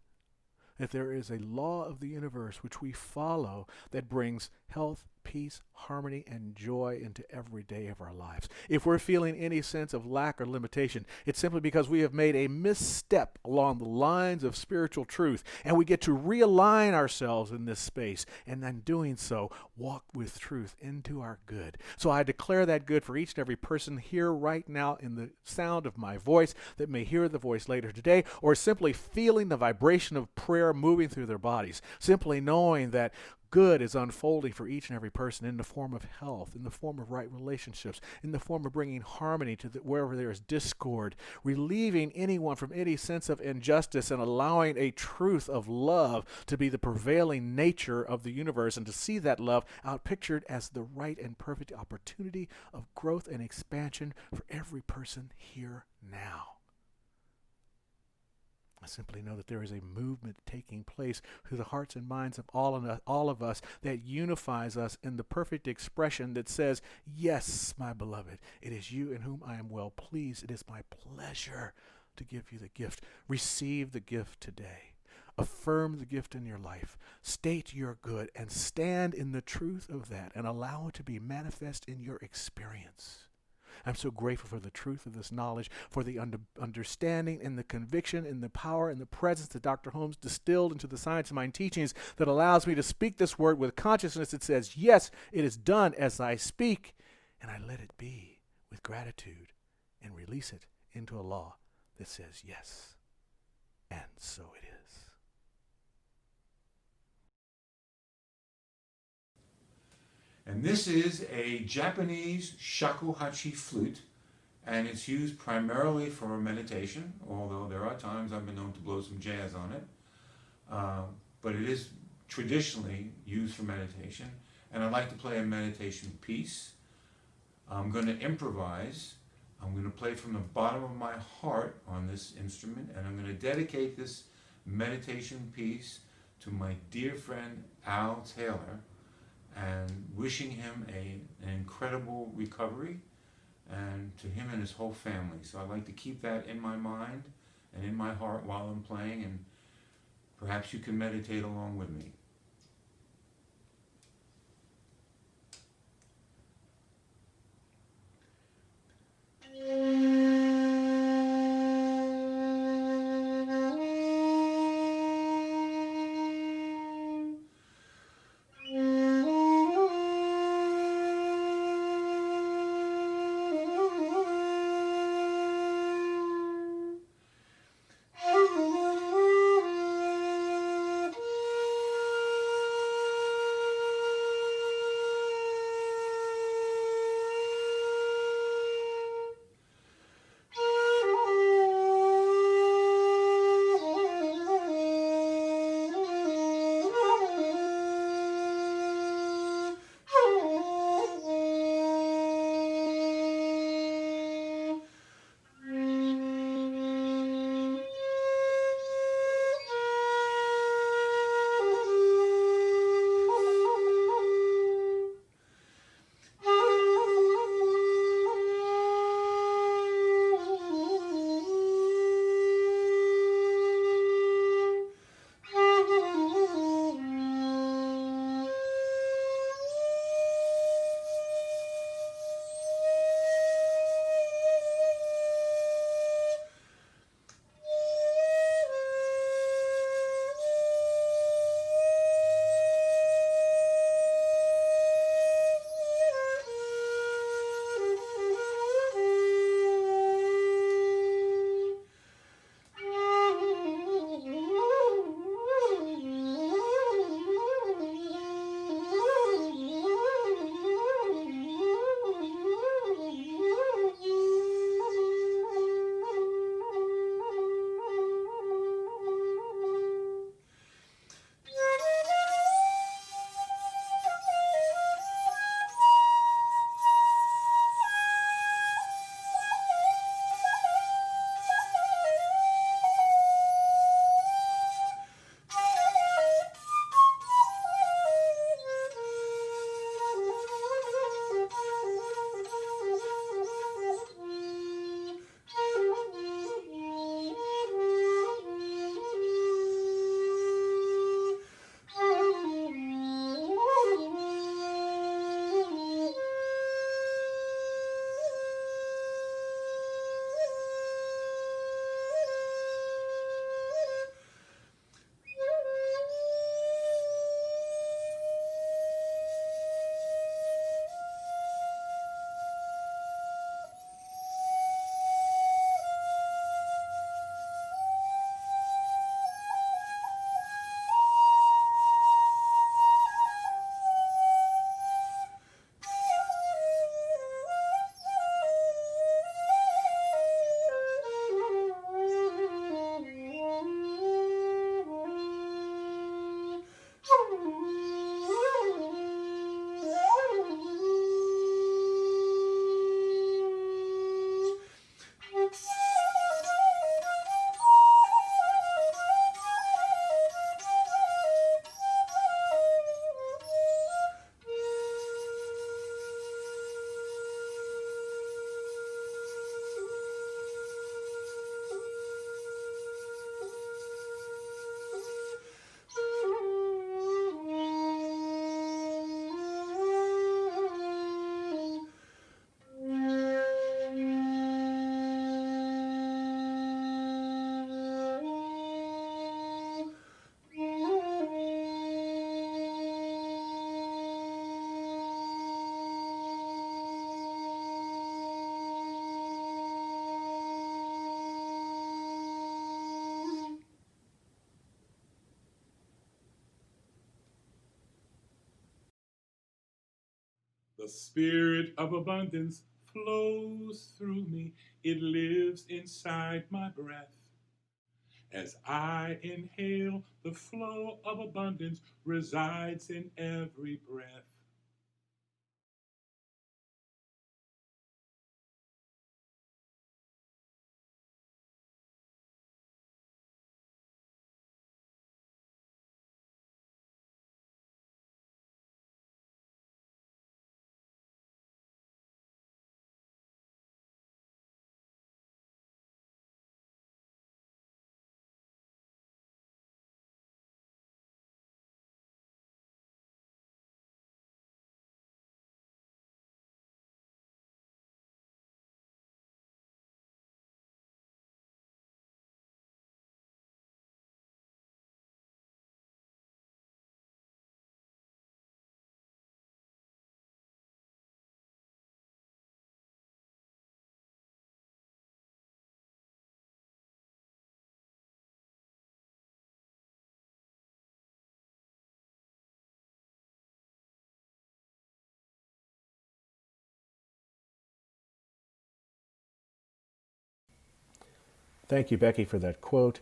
S1: that there is a law of the universe which we follow that brings health, peace, harmony, and joy into every day of our lives. If we're feeling any sense of lack or limitation, it's simply because we have made a misstep along the lines of spiritual truth, and we get to realign ourselves in this space, and in doing so, walk with truth into our good. So I declare that good for each and every person here right now in the sound of my voice that may hear the voice later today, or simply feeling the vibration of prayer moving through their bodies, simply knowing that good is unfolding for each and every person in the form of health, in the form of right relationships, in the form of bringing harmony to wherever there is discord, relieving anyone from any sense of injustice and allowing a truth of love to be the prevailing nature of the universe, and to see that love outpictured as the right and perfect opportunity of growth and expansion for every person here now. I simply know that there is a movement taking place through the hearts and minds of all of us that unifies us in the perfect expression that says, yes, my beloved, it is you in whom I am well pleased. It is my pleasure to give you the gift. Receive the gift today. Affirm the gift in your life. State your good and stand in the truth of that and allow it to be manifest in your experience. I'm so grateful for the truth of this knowledge, for the understanding and the conviction and the power and the presence that Dr. Holmes distilled into the Science of Mind teachings that allows me to speak this word with consciousness that says, yes, it is done as I speak, and I let it be with gratitude and release it into a law that says yes, and so it is.
S4: And this is a Japanese shakuhachi flute, and it's used primarily for meditation, although there are times I've been known to blow some jazz on it. But it is traditionally used for meditation, and I'd like to play a meditation piece. I'm going to improvise. I'm going to play from the bottom of my heart on this instrument, and I'm going to dedicate this meditation piece to my dear friend Al Taylor, and wishing him an incredible recovery, and to him and his whole family. So I'd like to keep that in my mind and in my heart while I'm playing, and perhaps you can meditate along with me.
S6: spirit of abundance flows through me. It lives inside my breath. As I inhale, the flow of abundance resides in every breath.
S1: Thank you, Becky, for that quote.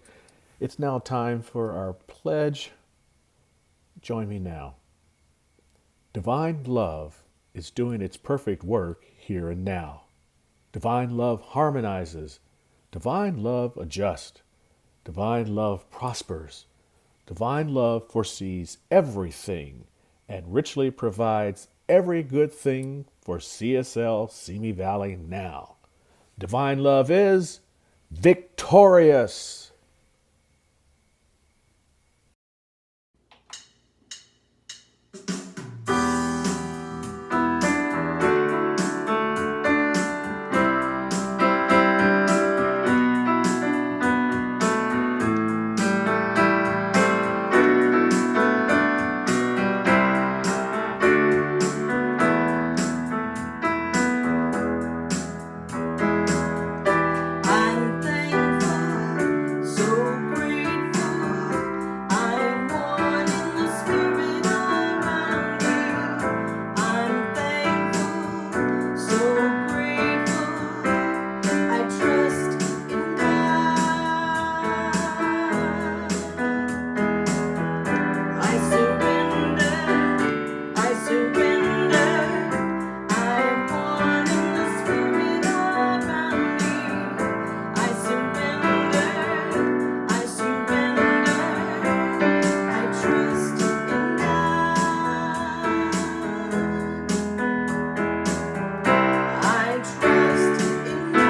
S1: It's now time for our pledge. Join me now. Divine love is doing its perfect work here and now. Divine love harmonizes. Divine love adjusts. Divine love prospers. Divine love foresees everything and richly provides every good thing for CSL Simi Valley now. Divine love is victorious.
S3: I'm thankful, so grateful. I'm one in the spirit around me. I'm thankful, so grateful. I trust in God. I surrender. I surrender. I'm one in the spirit around me. I surrender. I surrender. I trust in God. I trust in God.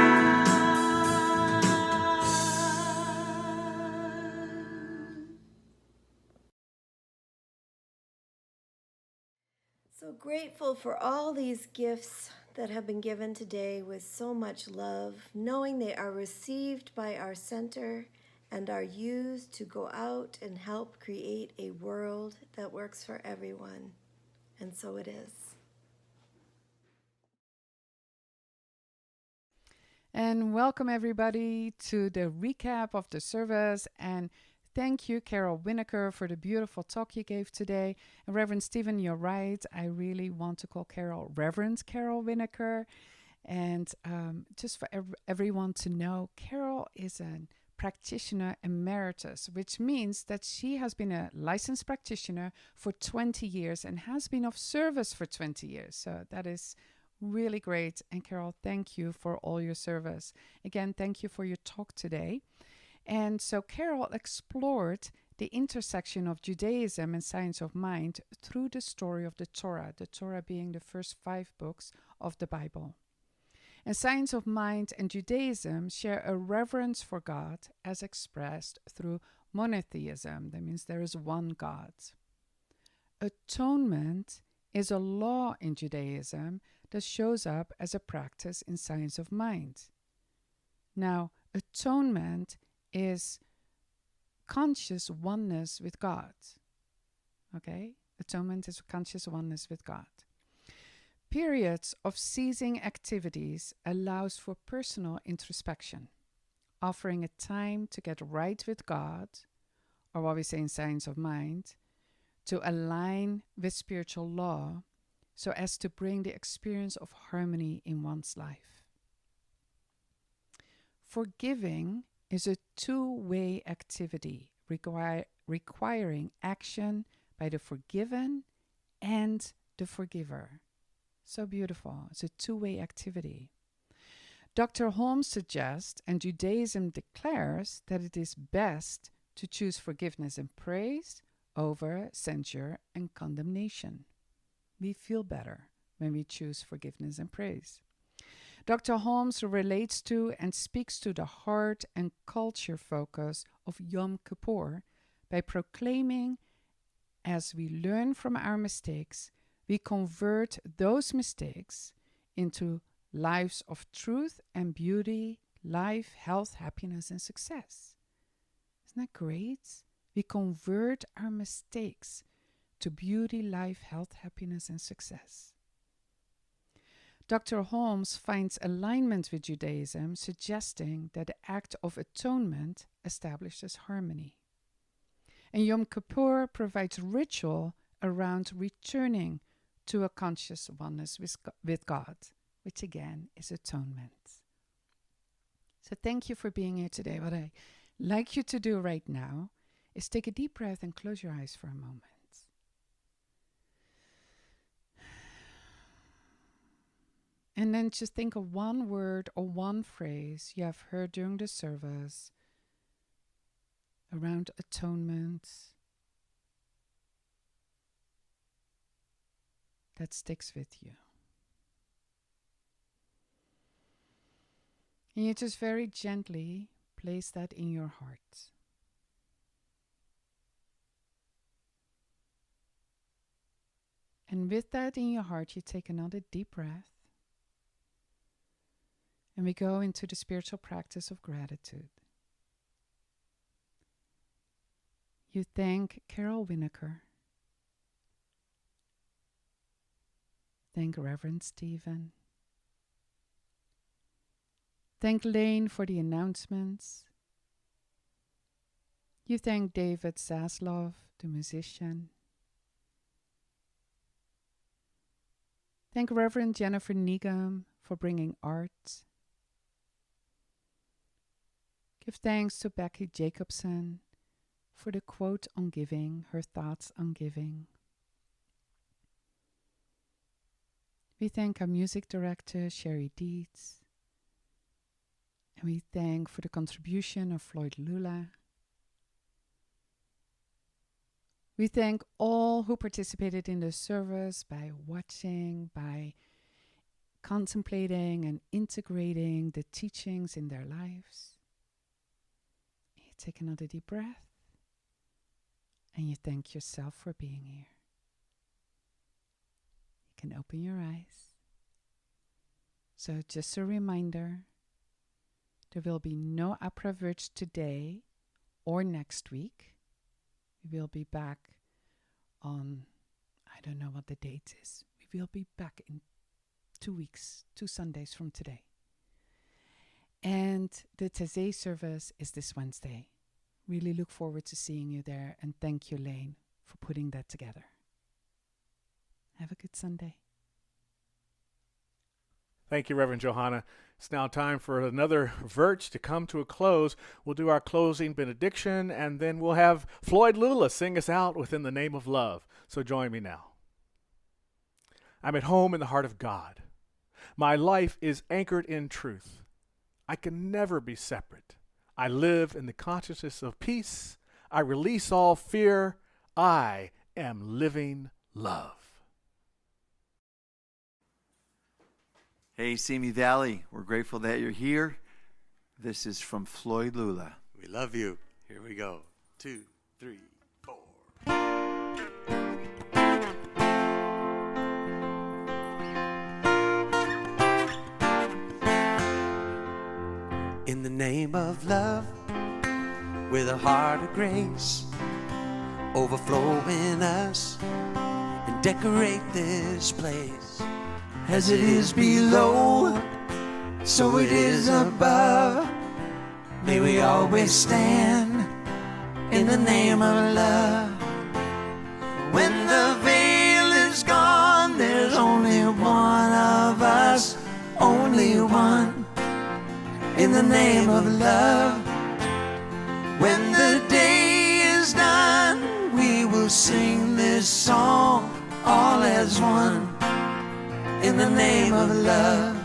S3: So grateful for all these gifts that have been given today with so much love, knowing they are received by our center and are used to go out and help create a world that works for everyone. And so it is.
S7: And welcome everybody to the recap of the service. And thank you, Carol Winicur, for the beautiful talk you gave today. And Reverend Stephen, you're right. I really want to call Carol Reverend Carol Winicur. And just for everyone to know, Carol is a practitioner emeritus, which means that she has been a licensed practitioner for 20 years and has been of service for 20 years. So that is really great. And Carol, thank you for all your service. Again, thank you for your talk today. And so Carol explored the intersection of Judaism and science of mind through the story of the Torah being the first 5 books of the Bible. And science of mind and Judaism share a reverence for God as expressed through monotheism. That means there is one God. Atonement is a law in Judaism that shows up as a practice in science of mind. Now, atonement is conscious oneness with God. Okay? Atonement is conscious oneness with God. Periods of ceasing activities allows for personal introspection, offering a time to get right with God, or what we say in science of mind, to align with spiritual law, so as to bring the experience of harmony in one's life. Forgiving is a two-way activity requiring action by the forgiven and the forgiver. So beautiful. It's a two-way activity. Dr. Holmes suggests, and Judaism declares, that it is best to choose forgiveness and praise over censure and condemnation. We feel better when we choose forgiveness and praise. Dr. Holmes relates to and speaks to the heart and culture focus of Yum Kippur by proclaiming, as we learn from our mistakes, we convert those mistakes into lives of truth and beauty, life, health, happiness, and success. Isn't that great? We convert our mistakes to beauty, life, health, happiness, and success. Dr. Holmes finds alignment with Judaism, suggesting that the act of atonement establishes harmony. And Yom Kippur provides ritual around returning to a conscious oneness with God, which again is atonement. So thank you for being here today. What I'd like you to do right now is take a deep breath and close your eyes for a moment. And then just think of one word or one phrase you have heard during the service around atonement that sticks with you. And you just very gently place that in your heart. And with that in your heart, you take another deep breath. And we go into the spiritual practice of gratitude. You thank Carol Winicur. Thank Reverend Stephen. Thank Lane for the announcements. You thank David Zaslov, the musician. Thank Reverend Jennifer Negum for bringing art. Give thanks to Becky Jacobson for the quote on giving, her thoughts on giving. We thank our music director, Sherry Dietz. And we thank for the contribution of Floyd Lula. We thank all who participated in the service by watching, by contemplating and integrating the teachings in their lives. You take another deep breath and you thank yourself for being here. You can open your eyes. So just a reminder, there will be no Opera Verge today or next week. We will be back on, I don't know what the date is. We will be back in 2 weeks, 2 Sundays from today. And the Taizé service is this Wednesday. Really look forward to seeing you there. And thank you, Lane, for putting that together. Have a good Sunday.
S1: Thank you, Reverend Johanna. It's now time for another Verge to come to a close. We'll do our closing benediction, and then we'll have Floyd Lula sing us out within the name of love. So join me now. I'm at home in the heart of God. My life is anchored in truth. I can never be separate. I live in the consciousness of peace. I release all fear. I am living love.
S8: Hey, Simi Valley, we're grateful that you're here. This is from Floyd Lula.
S9: We love you. Here we go. 2, 3, 4. In the name of love, with a heart of grace, overflow in us and decorate this place. As it is below, so it is above. May we always stand in the name of love. When the veil is gone, there's only in the name of love. When the day is done, we will sing this song all as one, in the name of love.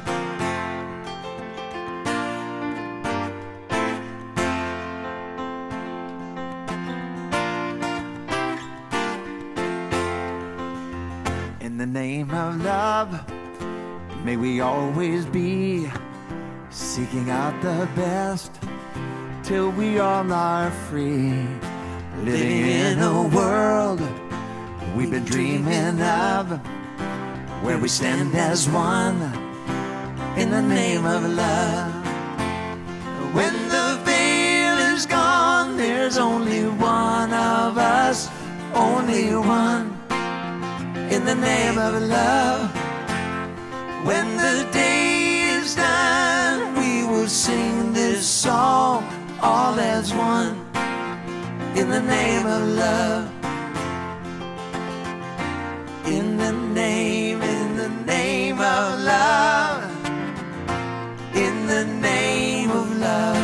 S9: In the name of love, may we always be seeking out the best till we all are free, living in a world we've been dreaming of, where we stand as one in the name of love. When the veil is gone, there's only one of us, only one, in the name of love. When the day is done, we will sing this song all as one, in the name of love. In the name of love, in the name of love,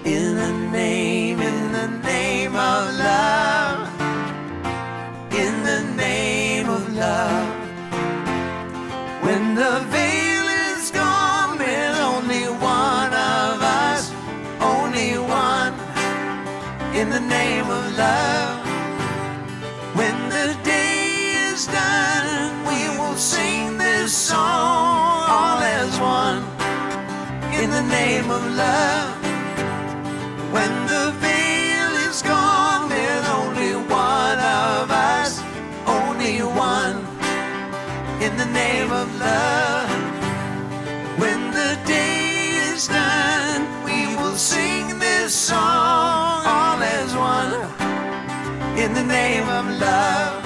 S9: in the name of love, in the name of love. When the veil is gone, there's only one of us, only one, in the name of love. When the day is done, we will sing this song all as one, in the name of love. When the veil is gone, there's only one of us, only one, in the name of love. When the day is done, we will sing this song all as one, in the name of love.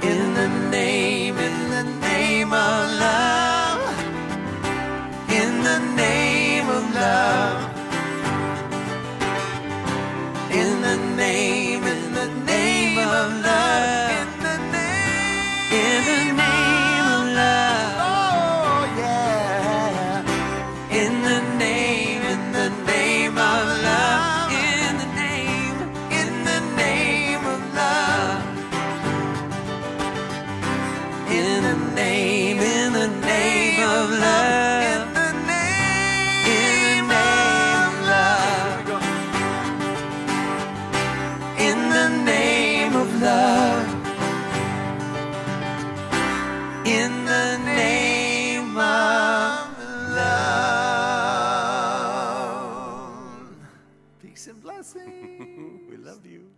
S9: In the name of love, in the name of love, in the name of love, in the name of love, oh yeah, in the name of love, in the name of love, in the name of love, in the name of love, in the name of love. Peace and blessing. We love you.